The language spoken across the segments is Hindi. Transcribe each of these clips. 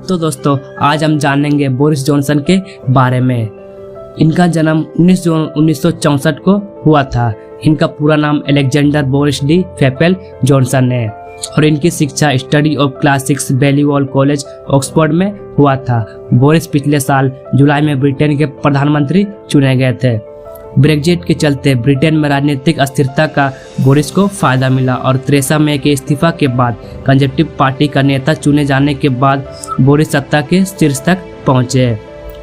तो दोस्तों आज हम जानेंगे बोरिस जॉनसन के बारे में। इनका जन्म 19 जून 1964 को हुआ था। इनका पूरा नाम Alexander Boris de Pfeffel Johnson है और इनकी शिक्षा study of classics Balliol college Oxford में हुआ था। बोरिस पिछले साल जुलाई में ब्रिटेन के प्रधानमंत्री चुने गए थे। ब्रेक्जिट के चलते ब्रिटेन में राजनीतिक अस्थिरता का बोरिस को फायदा मिला और थेरेसा मे के इस्तीफा के बाद कंजर्वेटिव पार्टी का नेता चुने जाने के बाद बोरिस सत्ता के शीर्ष तक पहुंचे।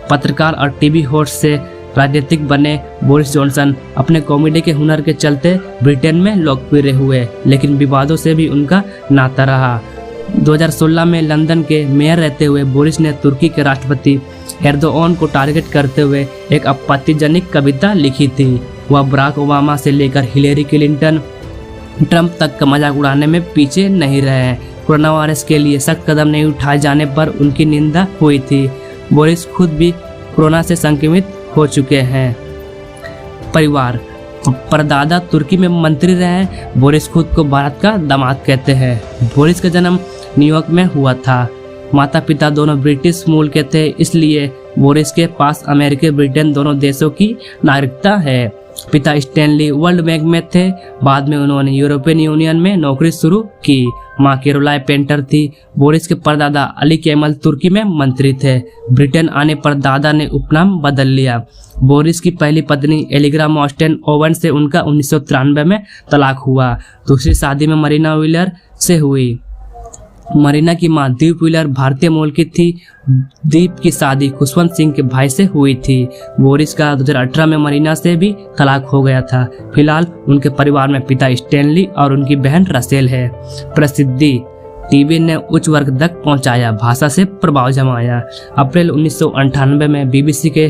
पत्रकार और टीवी होस्ट से राजनीतिक बने बोरिस जॉनसन अपने कॉमेडी के हुनर के चलते ब्रिटेन में लोकप्रिय हुए, लेकिन विवादों से भी उनका नाता रहा। 2016 में लंदन के मेयर रहते हुए बोरिस ने तुर्की के राष्ट्रपति एर्दोआन को टारगेट करते हुए एक आपत्तिजनक कविता लिखी थी। वह बराक ओबामा से लेकर हिलेरी क्लिंटन, ट्रंप तक का मजाक उड़ाने में पीछे नहीं रहे हैं। कोरोना वायरस के लिए सख्त कदम नहीं उठाए जाने पर उनकी निंदा हुई थी। बोरिस खुद भी कोरोना से संक्रमित हो चुके हैं। परिवार, परदादा तुर्की में मंत्री रहे हैं। बोरिस खुद को भारत का दामाद कहते हैं। बोरिस का जन्म न्यूयॉर्क में हुआ था। माता पिता दोनों ब्रिटिश मूल के थे, इसलिए बोरिस के पास अमेरिकी ब्रिटेन दोनों देशों की नागरिकता है। पिता स्टैनली वर्ल्ड बैंक में थे। बाद में उन्होंने यूरोपियन यूनियन में नौकरी शुरू की। मां कैरोलाइन पेंटर थी। बोरिस के परदादा अली केमल तुर्की में मंत्री थे। ब्रिटेन आने पर दादा ने उपनाम बदल लिया। बोरिस की पहली पत्नी एलिग्रा मॉस्टेन ओवन से उनका 1993 में तलाक हुआ। दूसरी शादी में मरीना व्हीलर से हुई। मरीना की मां दीप व्हीलर भारतीय मूल की थी। दीप की शादी खुशवंत सिंह के भाई से हुई थी। बोरिस का 2018 में मरीना से भी तलाक हो गया था। फिलहाल उनके परिवार में पिता स्टैनली और उनकी बहन रसेल है। प्रसिद्धि, टीवी ने उच्च वर्ग तक पहुंचाया, भाषा से प्रभाव जमाया। अप्रैल 1998 में बीबीसी के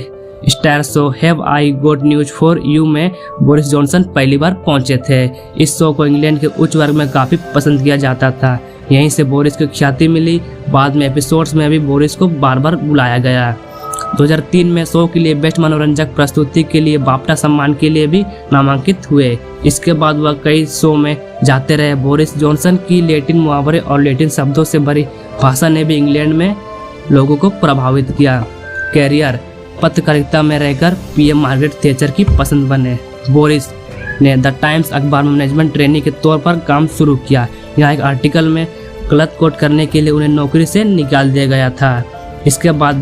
star show have I got news for you में बोरिस जॉनसन पहली बार पहुंचे थे। इस शो को इंग्लैंड के उच्च वर्ग में काफी पसंद किया जाता था। यहीं से बोरिस को ख्याति मिली। बाद में एपिसोड्स में भी बोरिस को बार बार बुलाया गया। 2003 में शो के लिए बेस्ट मनोरंजक प्रस्तुति के लिए बाफ्टा सम्मान के लिए भी नामांकित हुए। इसके बाद वह कई शो में जाते रहे। बोरिस जॉनसन की लैटिन मुहावरे और लैटिन शब्दों से भरी भाषा ने भी इंग्लैंड में लोगों को प्रभावित किया। कैरियर, पत्रकारिता में रहकर पीएम मार्garet थैचर की पसंद बने। बोरिस ने द टाइम्स अखबार में मैनेजमेंट ट्रेनी के तौर पर काम शुरू किया। यहाँ एक आर्टिकल में गलत कोट करने के लिए उन्हें नौकरी से निकाल दिया गया था। इसके बाद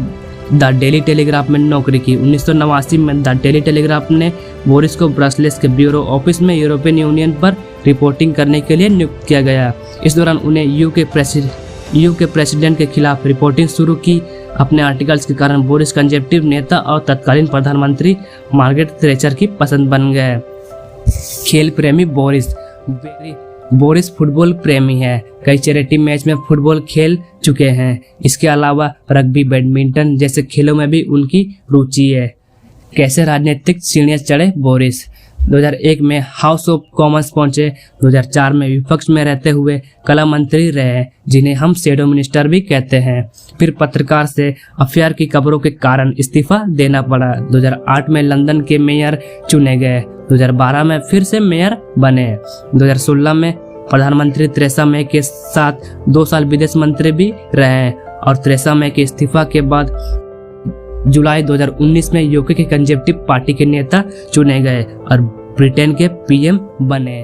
द डेली टेलीग्राफ में नौकरी की। 1989 में द डेली टेलीग्राफ ने बोरिस को ब्रसेल्स के ब्यूरो ऑफिस में यूरोपियन यूनियन पर रिपोर्टिंग करने के लिए नियुक्त किया गया। इस दौरान उन्हें यू के प्रेसिडेंट के खिलाफ रिपोर्टिंग शुरू की। अपने आर्टिकल्स के कारण बोरिस कंजर्वेटिव नेता और तत्कालीन प्रधानमंत्री मार्garet थैचर की पसंद बन गए। खेल प्रेमी, बोरिस फुटबॉल प्रेमी है। कई चैरिटी मैच में फुटबॉल खेल चुके हैं। इसके अलावा रग्बी, बैडमिंटन जैसे खेलों में भी उनकी रुचि है। कैसे राजनीतिक सीढ़ियां चढ़े बोरिस? 2001 में हाउस ऑफ कॉमन्स पहुंचे। 2004 में विपक्ष में रहते हुए कला मंत्री रहे, जिन्हें हम शैडो मिनिस्टर भी कहते हैं। फिर पत्रकार से अफेयर की खबरों के कारण इस्तीफा देना पड़ा। 2008 में लंदन के मेयर चुने गए। 2012 में फिर से मेयर बने। 2016 में प्रधानमंत्री थेरेसा मे के साथ 2 साल विदेश मंत्री भी रहे और थेरेसा मे के इस्तीफा के बाद जुलाई 2019 में यूके के कंजर्वेटिव पार्टी के नेता चुने गए और ब्रिटेन के पीएम बने।